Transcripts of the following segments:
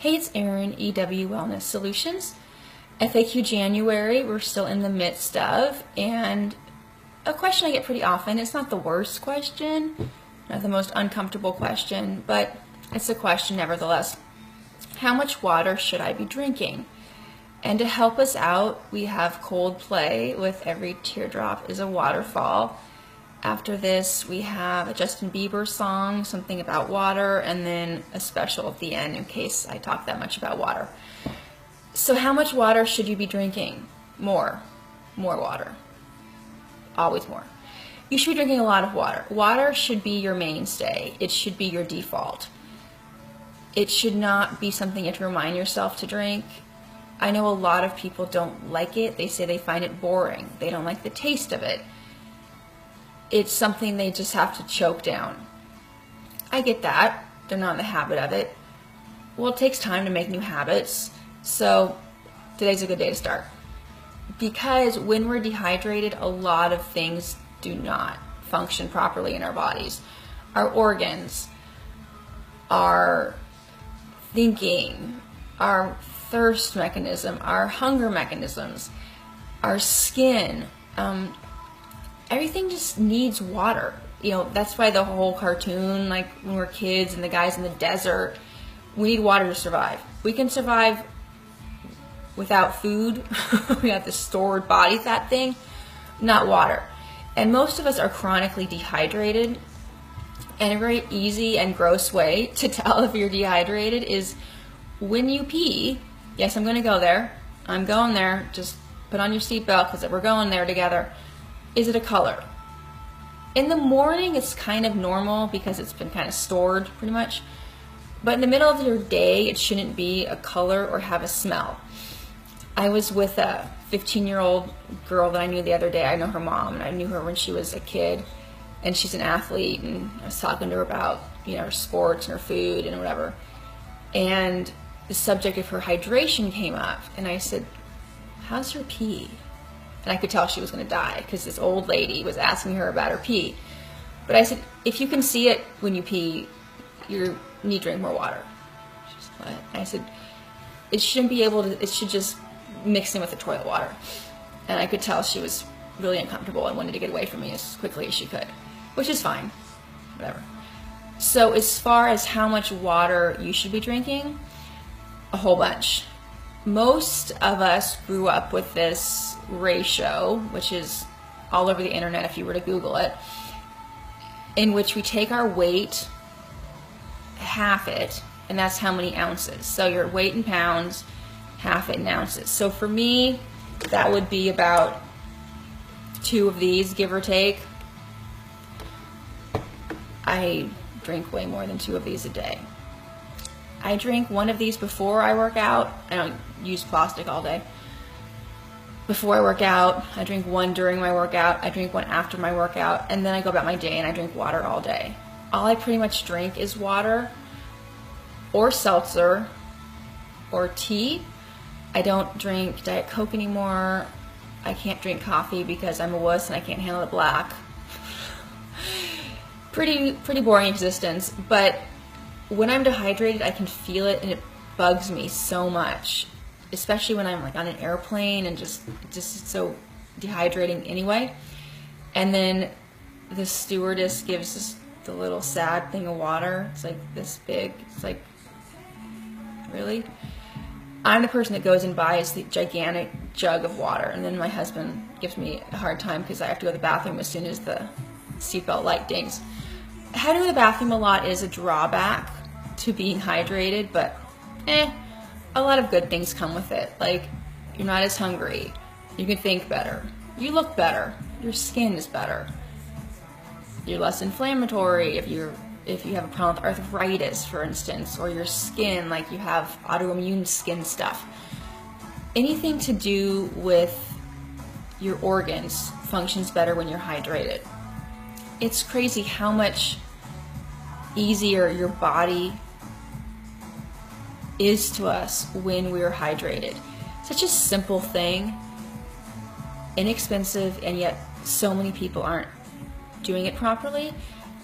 Hey, it's Erin, EW Wellness Solutions. FAQ January, we're still in the midst of, and a question I get pretty often, it's not the worst question, not the most uncomfortable question, but it's a question nevertheless. How much water should I be drinking? And to help us out, we have Coldplay with Every Teardrop is a Waterfall. After this, we have a Justin Bieber song, something about water, and then a special at the end in case I talk that much about water. So how much water should you be drinking? More water. Always more. You should be drinking a lot of water. Water should be your mainstay. It should be your default. It should not be something you have to remind yourself to drink. I know a lot of people don't like it. They say they find it boring. They don't like the taste of it. It's something they just have to choke down. I get that. They're not in the habit of it. Well, it takes time to make new habits. So today's a good day to start. Because when we're dehydrated, a lot of things do not function properly in our bodies. Our organs, our thinking, our thirst mechanism, our hunger mechanisms, our skin, everything just needs water. You know, that's why the whole cartoon, like when we're kids and the guys in the desert, we need water to survive. We can survive without food, we got this stored body fat thing, not water. And most of us are chronically dehydrated. And a very easy and gross way to tell if you're dehydrated is when you pee. Yes, I'm going to go there. I'm going there. Just put on your seatbelt because we're going there together. Is it a color? In the morning, it's kind of normal because it's been kind of stored pretty much. But in the middle of your day, it shouldn't be a color or have a smell. I was with a 15-year-old girl that I knew the other day. I know her mom, and I knew her when she was a kid. And she's an athlete, and I was talking to her about, you know, her sports and her food and whatever. And the subject of her hydration came up, and I said, how's her pee? And I could tell she was going to die because this old lady was asking her about her pee. But I said, if you can see it when you pee, you need to drink more water. She said, what? I said, it shouldn't be able to, it should just mix in with the toilet water. And I could tell she was really uncomfortable and wanted to get away from me as quickly as she could, which is fine, whatever. So as far as how much water you should be drinking, a whole bunch. Most of us grew up with this ratio, which is all over the internet if you were to Google it, in which we take our weight, half it, and that's how many ounces. So your weight in pounds, half it in ounces. So for me, that would be about 2 of these, give or take. I drink way more than 2 of these a day. I drink 1 of these before I work out. I don't use plastic all day. Before I work out, I drink 1 during my workout, I drink 1 after my workout, and then I go about my day and I drink water all day. All I pretty much drink is water or seltzer or tea. I don't drink Diet Coke anymore. I can't drink coffee because I'm a wuss and I can't handle it black. Pretty boring existence, but when I'm dehydrated, I can feel it and it bugs me so much, especially when I'm like on an airplane and just so dehydrating anyway. And then the stewardess gives us the little sad thing of water. It's like this big. It's like, really? I'm the person that goes and buys the gigantic jug of water, and then my husband gives me a hard time because I have to go to the bathroom as soon as the seatbelt light dings. Having to go to the bathroom a lot is a drawback to being hydrated, but a lot of good things come with it. Like, you're not as hungry, you can think better, you look better, your skin is better, you're less inflammatory if you have a problem with arthritis, for instance, or your skin, like you have autoimmune skin stuff. Anything to do with your organs functions better when you're hydrated. It's crazy how much easier your body is to us when we're hydrated. Such a simple thing, inexpensive, and yet so many people aren't doing it properly.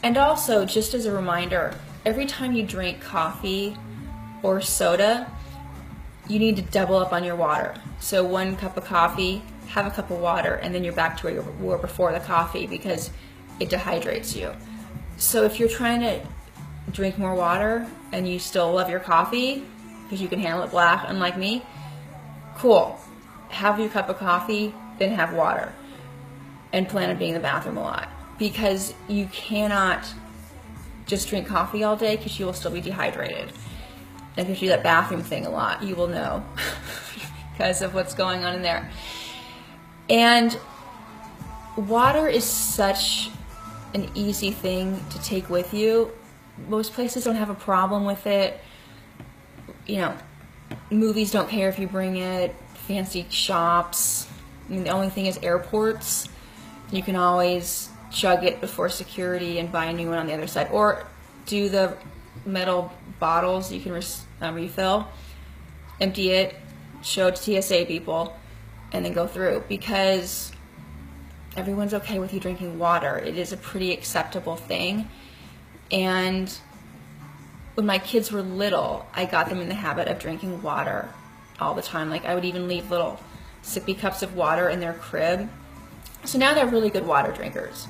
And also, just as a reminder, every time you drink coffee or soda, you need to double up on your water. So 1 cup of coffee, have a cup of water, and then you're back to where you were before the coffee, because it dehydrates you. So if you're trying to drink more water and you still love your coffee because you can handle it black, unlike me, cool. Have your cup of coffee, then have water, and plan on being in the bathroom a lot, because you cannot just drink coffee all day, because you will still be dehydrated. And if you do that bathroom thing a lot, you will know because of what's going on in there. And water is such an easy thing to take with you. Most places don't have a problem with it. You know, movies don't care if you bring it. Fancy shops. I mean, the only thing is airports. You can always chug it before security and buy a new one on the other side. Or do the metal bottles you can refill, empty it, show it to TSA people, and then go through, because everyone's okay with you drinking water. It is a pretty acceptable thing. And when my kids were little, I got them in the habit of drinking water all the time. Like, I would even leave little sippy cups of water in their crib. So now they're really good water drinkers.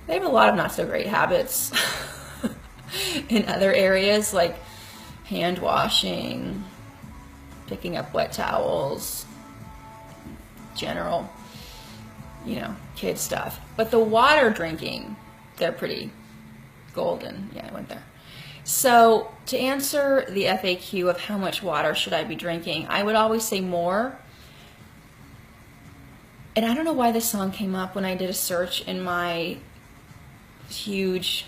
They have a lot of not so great habits in other areas, like hand washing, picking up wet towels, general, you know, kid stuff. But the water drinking, they're pretty golden. Yeah, I went there. So to answer the FAQ of how much water should I be drinking, I would always say more. And I don't know why this song came up when I did a search in my huge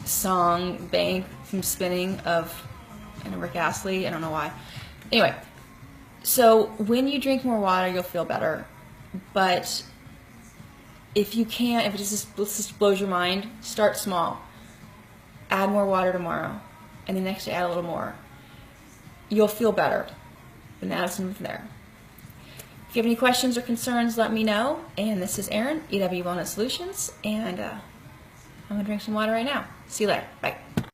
song bank from spinning of Rick Astley. I don't know why. Anyway, so when you drink more water, you'll feel better. But if you can't, if it just blows your mind, start small. Add more water tomorrow, and the next day add a little more. You'll feel better. And add some from there. If you have any questions or concerns, let me know. And this is Erin, EW Wellness Solutions, and I'm going to drink some water right now. See you later. Bye.